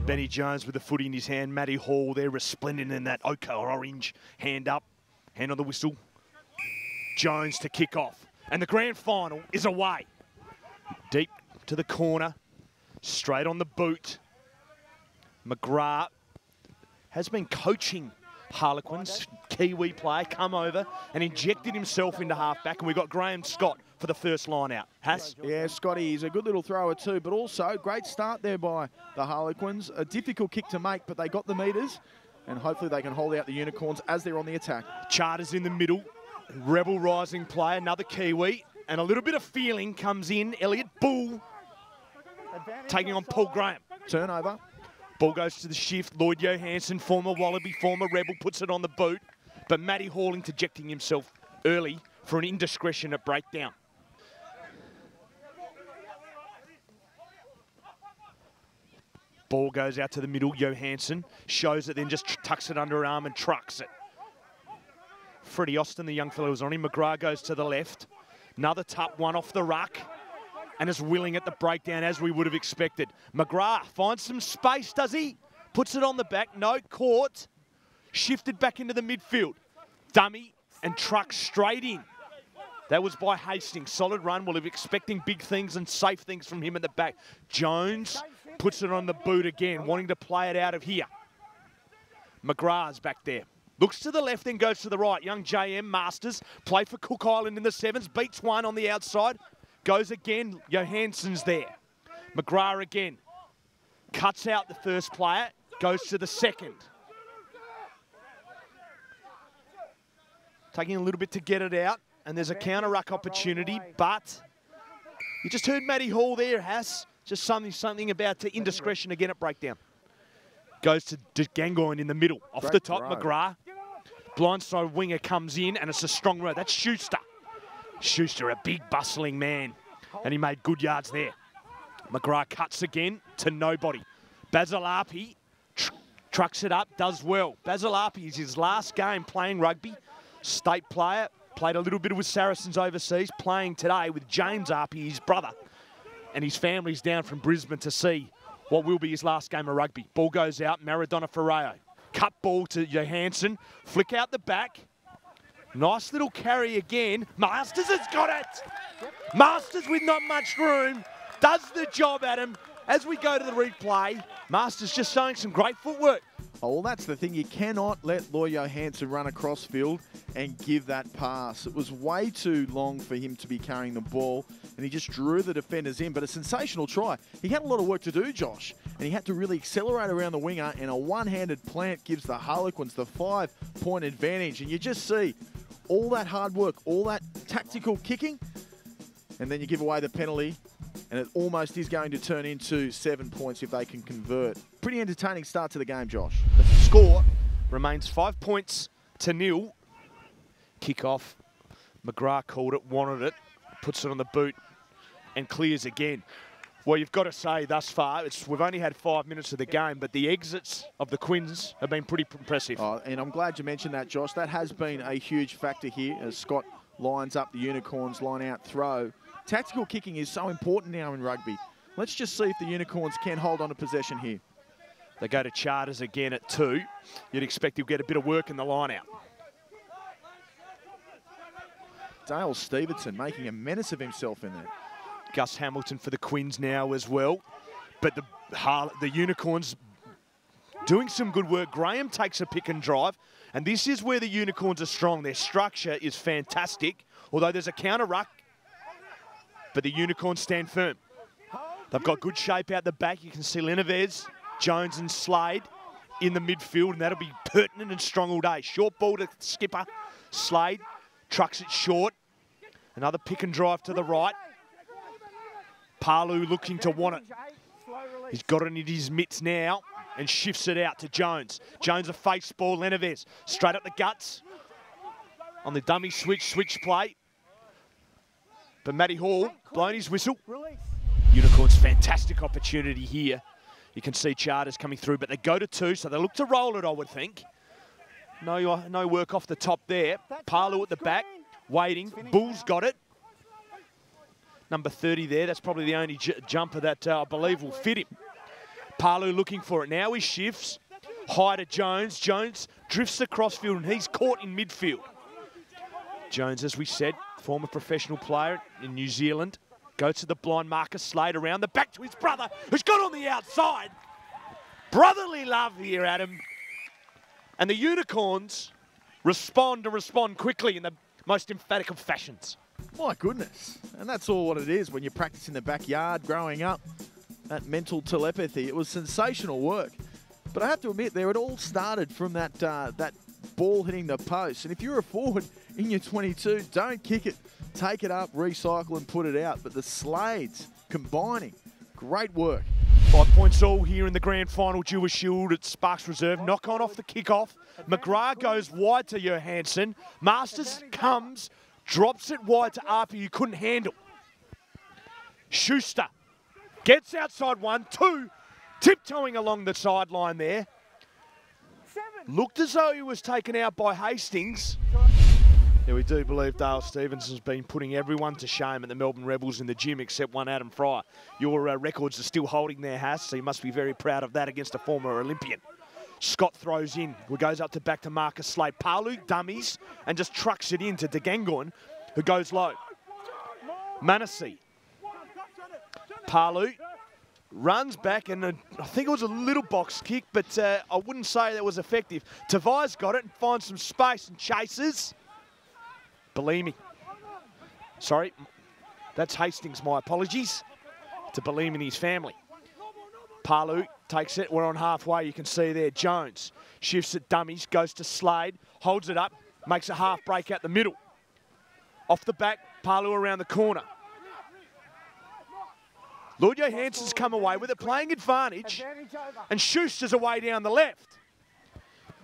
Benny Jones with the footy in his hand. Matty Hall there resplendent in that ochre orange. Hand up, hand on the whistle. Jones to kick off. And the grand final is away. Deep to the corner, straight on the boot. McGrath has been coaching Harlequins, Kiwi player, come over and injected himself into halfback, and we've got Graham Scott for the first line out. Hass? Yeah, Scotty, he's a good little thrower too, but also great start there by the Harlequins. A difficult kick to make, but they got the metres, and hopefully they can hold out the Unicorns as they're on the attack. Charters in the middle, rebel rising player, another Kiwi, and a little bit of feeling comes in. Elliot Bull taking on Paul Graham. Turnover. Ball goes to the shift. Lloyd Johansson, former Wallaby, former Rebel, puts it on the boot. But Matty Hall interjecting himself early for an indiscretionate breakdown. Ball goes out to the middle. Johansson shows it, then just tucks it under her arm and trucks it. Freddie Austin, the young fellow, was on him. McGrath goes to the left. Another tuck, one off the ruck. And is willing at the breakdown, as we would have expected. McGrath finds some space, does he? Puts it on the back. No, caught. Shifted back into the midfield. Dummy and trucks straight in. That was by Hastings. Solid run. We'll be expecting big things and safe things from him at the back. Jones puts it on the boot again, wanting to play it out of here. McGrath's back there. Looks to the left, then goes to the right. Young JM Masters, play for Cook Island in the sevens. Beats one on the outside. Goes again, Johansson's there. McGrath again. Cuts out the first player, goes to the second. Taking a little bit to get it out, and there's a counter-ruck opportunity, but you just heard Matty Hall there, Hass. Just something about the indiscretion again at breakdown. Goes to Gangoin in the middle. Off the top, McGrath. Blindside winger comes in, and it's a strong row. That's Schuster. Schuster, a big bustling man, and he made good yards there. McGrath cuts again to nobody. Basalapi trucks it up, does well. Basalapi is his last game playing rugby. State player, played a little bit with Saracens overseas, playing today with James Arpey, his brother. And his family's down from Brisbane to see what will be his last game of rugby. Ball goes out, Maradona Ferreo. Cut ball to Johansson, flick out the back. Nice little carry again. Masters has got it. Masters with not much room. Does the job, Adam. As we go to the replay, Masters just showing some great footwork. Oh, well, that's the thing. You cannot let Lloyd Johansson run across field and give that pass. It was way too long for him to be carrying the ball, and he just drew the defenders in. But a sensational try. He had a lot of work to do, Josh, and he had to really accelerate around the winger, and a one-handed plant gives the Harlequins the 5-point advantage. And you just see all that hard work, all that tactical kicking, and then you give away the penalty, and it almost is going to turn into 7 points if they can convert. Pretty entertaining start to the game, Josh. The score remains 5 points to 0. Kick-off. McGrath called it, wanted it, puts it on the boot, and clears again. Well, you've got to say thus far, we've only had 5 minutes of the game, but the exits of the Quins have been pretty impressive. Oh, and I'm glad you mentioned that, Josh. That has been a huge factor here as Scott lines up the Unicorns line-out throw. Tactical kicking is so important now in rugby. Let's just see if the Unicorns can hold on to possession here. They go to Charters again at 2. You'd expect he'll get a bit of work in the line-out. Dale Stevenson making a menace of himself in there. Gus Hamilton for the Quins now as well. But the Unicorns doing some good work. Graham takes a pick and drive. And this is where the Unicorns are strong. Their structure is fantastic. Although there's a counter ruck. But the Unicorns stand firm. They've got good shape out the back. You can see Lenevez, Jones and Slade in the midfield. And that'll be pertinent and strong all day. Short ball to skipper. Slade trucks it short. Another pick and drive to the right. Palu looking to want it. He's got it in his mitts now and shifts it out to Jones. Jones a face ball, Lenevez straight up the guts on the dummy switch play. But Matty Hall blowing his whistle. Unicorns fantastic opportunity here. You can see Charters coming through, but they go to 2, so they look to roll it, I would think. No work off the top there. Palu at the back, waiting. Bull's got it. Number 30 there, that's probably the only jumper that I believe will fit him. Palu looking for it now. He shifts. High to Jones. Jones drifts across field and he's caught in midfield. Jones, as we said, former professional player in New Zealand. Goes to the blind Marcus Slade around the back to his brother, who's got on the outside. Brotherly love here, Adam. And the Unicorns respond quickly in the most emphatic of fashions. My goodness. And that's all what it is when you practice in the backyard growing up. That mental telepathy. It was sensational work. But I have to admit, there it all started from that ball hitting the post. And if you're a forward in your 22, don't kick it. Take it up, recycle and put it out. But the Slades combining, great work. 5 points all here in the grand final Dewar Shield at Sparks Reserve. Knock on off the kickoff. McGrath goes wide to Johansson. Masters comes, drops it wide to Arpi, who couldn't handle. Schuster gets outside 1, 2, tiptoeing along the sideline there. Looked as though he was taken out by Hastings. Yeah, we do believe Dale Stevenson's been putting everyone to shame at the Melbourne Rebels in the gym except one Adam Fryer. Your records are still holding there, Haas, so you must be very proud of that against a former Olympian. Scott throws in, who goes up to back to Marcus Slade. Palu dummies and just trucks it in to Degangon, who goes low. Manassi. Palu runs back, and I think it was a little box kick, but I wouldn't say that was effective. Tavai's got it and finds some space and chases. Bellamy. Sorry, that's Hastings, my apologies to Bellamy and his family. Palu takes it, we're on halfway, you can see there. Jones shifts at dummies, goes to Slade, holds it up, makes a half break out the middle. Off the back, Palu around the corner. Lord Johansson's come away with it, playing advantage, and Schuster's away down the left.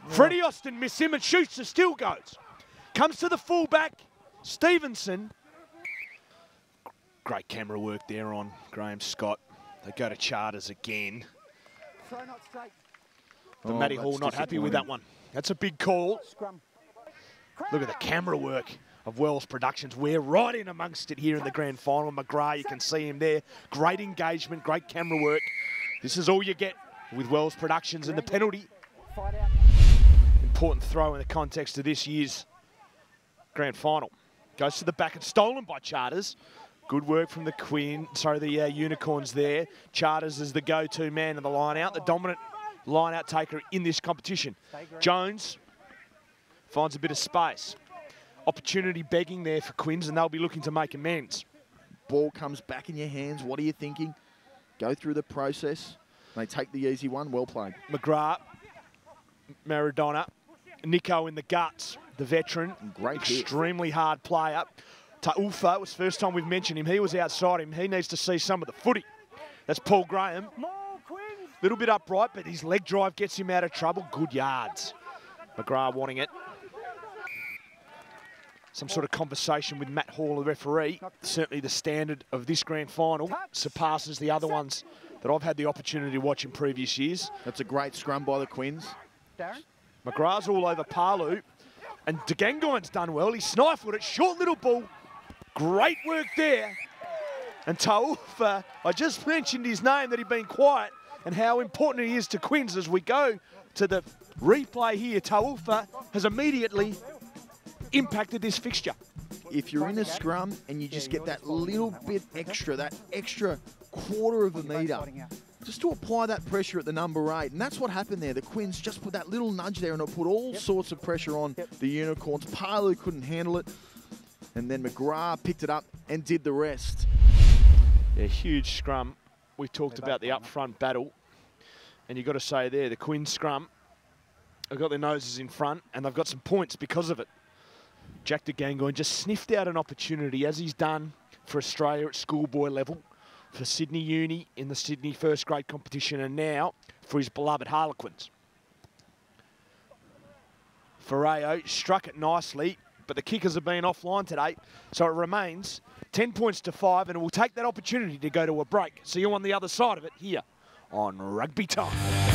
Freddie Austin missed him, and Schuster still goes. Comes to the fullback, Stevenson. Great camera work there on Graham Scott. They go to Charters again. But Matty Hall not happy with that one. That's a big call. Look at the camera work of Wells Productions. We're right in amongst it here in the grand final. McGrath, you can see him there. Great engagement, great camera work. This is all you get with Wells Productions, and the penalty. Important throw in the context of this year's grand final. Goes to the back and stolen by Charters. Good work from the Unicorns there. Charters is the go-to man in the line-out, the dominant line-out taker in this competition. Jones finds a bit of space. Opportunity begging there for Quins, and they'll be looking to make amends. Ball comes back in your hands. What are you thinking? Go through the process. They take the easy one. Well played. McGrath, Maradona, Nico in the guts, the veteran. Great extremely hard player. Taufa, it was the first time we've mentioned him. He was outside him. He needs to see some of the footy. That's Paul Graham. Little bit upright, but his leg drive gets him out of trouble. Good yards. McGrath wanting it. Some sort of conversation with Matt Hall, the referee. Certainly the standard of this grand final surpasses the other ones that I've had the opportunity to watch in previous years. That's a great scrum by the Quins. McGrath's all over Palu. And Degangon's done well. He snifled it. Short little ball. Great work there. And Taufa, I just mentioned his name, that he'd been quiet, and how important he is to Quins as we go to the replay here. Taufa has immediately impacted this fixture. If you're in a scrum and you just get that little bit extra, that extra quarter of a metre, just to apply that pressure at the number 8. And that's what happened there. The Quins just put that little nudge there, and it put all sorts of pressure on the Unicorns. Palu couldn't handle it. And then McGrath picked it up and did the rest. Yeah, huge scrum. We talked about the up-front battle. And you've got to say there, the Quins scrum have got their noses in front, and they've got some points because of it. Jack Degangon just sniffed out an opportunity, as he's done for Australia at schoolboy level, for Sydney Uni in the Sydney first grade competition, and now for his beloved Harlequins. Ferreo struck it nicely, but the kickers have been offline today, so it remains 10 points to 5, and we'll take that opportunity to go to a break. See you on the other side of it here on Rugby Time.